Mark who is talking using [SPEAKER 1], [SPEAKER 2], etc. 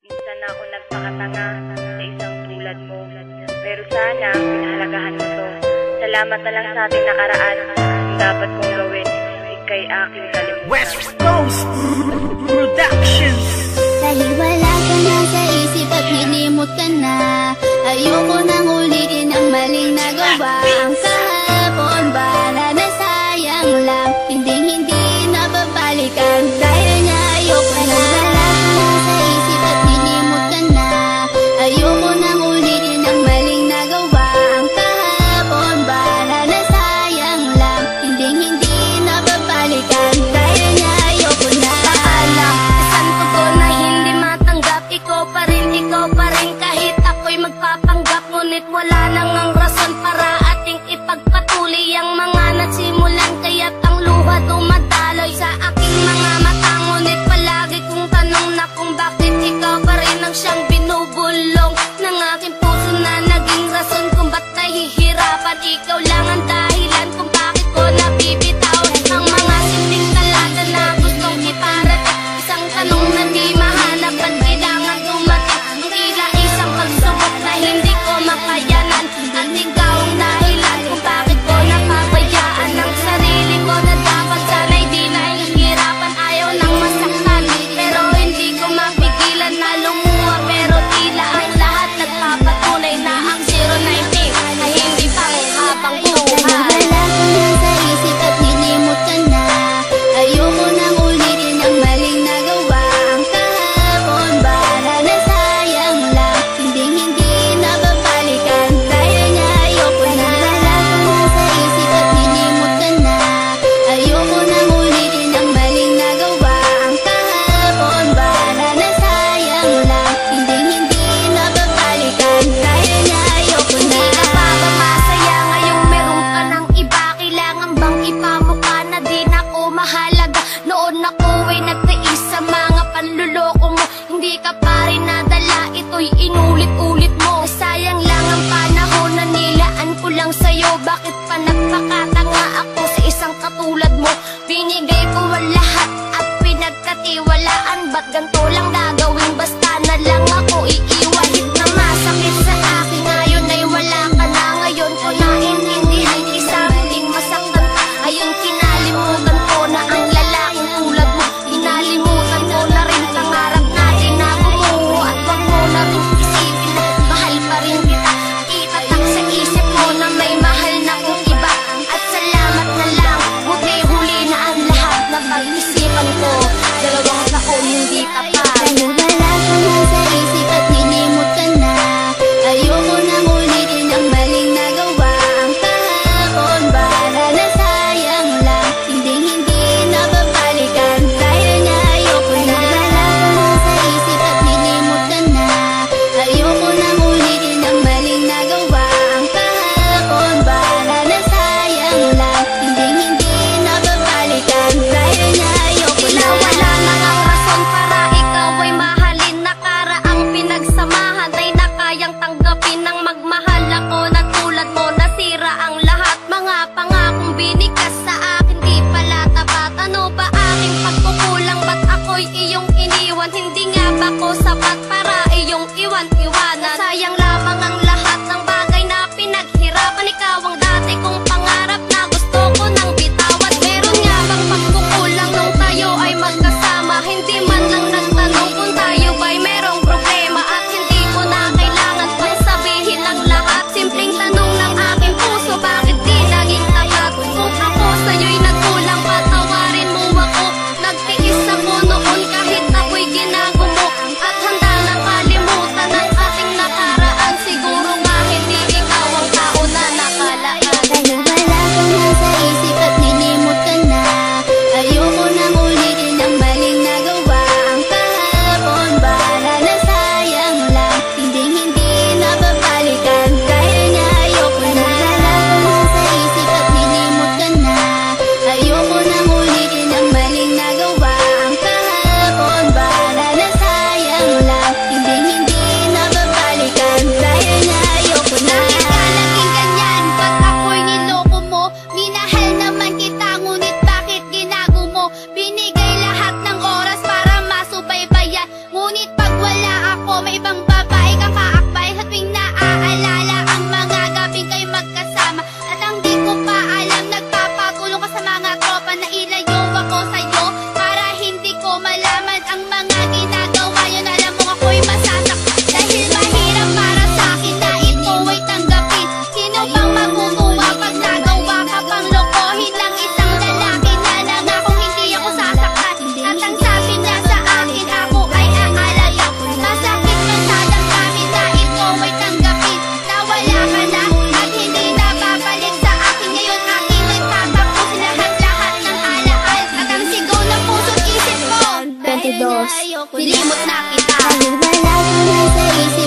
[SPEAKER 1] Minsan ako nagpakatanga sa isang tulad mo. Pero sana, pinahalagahan mo to. Salamat na lang sa ating nakaraan. Ang dapat kong gawin, ika'y aking kalimutan.
[SPEAKER 2] West Coast Productions.
[SPEAKER 3] Dahil wala ka na sa isip at nilimot ka na, ayoko nang ulitin ang maling nagawa. Ang kahapon ba na nasayang lang, hindi na babalikan. Dahil nga ayoko na. Wala ka na sa isip at nilimot ka na, ayoko nang ulitin ang maling nagawa. Ang kahapon ba na nasayang lang, hindi na babalikan. Dahil nga ayoko na. Ikaw pa rin kahit ako'y magpapanggap, ngunit wala nang ang rason para ating ipagpatuloy ang mga nagsimulan. Kaya't ang luha dumadaloy sa aking mga mata, ngunit palagi kong tanong na kung bakit ikaw pa rin ang siyang binubulong ng aking puso na naging rason kung ba't nahihirapan. Ikaw lang ang dahilan kung bakit ko nabibitaw ang mga simpleng talata na gustong iparating. Isang tanong na di mahanap at kailangan dumating, tila isang pagsubok na hindi ko makayanan. At ikaw ang dahilan kung bakit ko napabayaan ang sarili ko na dapat sana'y di nahihirapan. Ayaw nang masaktan, pero hindi ko mapigilan na lumuha. Pero tila ang lahat nagpapatunay na ang 019 ay hindi pa habang buhay. Wala ko na sa isip at nilimot ka na, ayoko nang ulitin ang maling nagawa. Ang kahapon ba na nasayang lang, hindi na babalikan. Dahil nga ayoko na. Wala ko na sa isip at nilimot ka na, ayoko nang ulitin ang maling nagawa. Ang kahapon ba na nasayang lang, hindi na babalikan. Dahil nga ayoko na. Hindi ka pa ba masaya ngayong meron ka ng iba? Kailangan bang ipamukha na di na ako mahalaga? Noon ako ay nagtiis sa mga panluloko mo, hindi ka pa rin nadala, ito'y inulit-ulit mo. Sayang lang ang panahon na nilaan ko lang sa'yo. Bakit pa nagpakatanga ako sa isang katulad mo? Binigay ko ang lahat at pinagkatiwalaan. Ba't ganito lang gagawin? Basta na lang ako iiwan. Na masakit sa akin ngayon ay wala ka na. Ngayon ko naintindihan, isang muling masaktan ka. Ayun, kinalimutan ko na ang lalaking tulad mo. 22. Nilimot na kita. Kahit wala ka na sa isip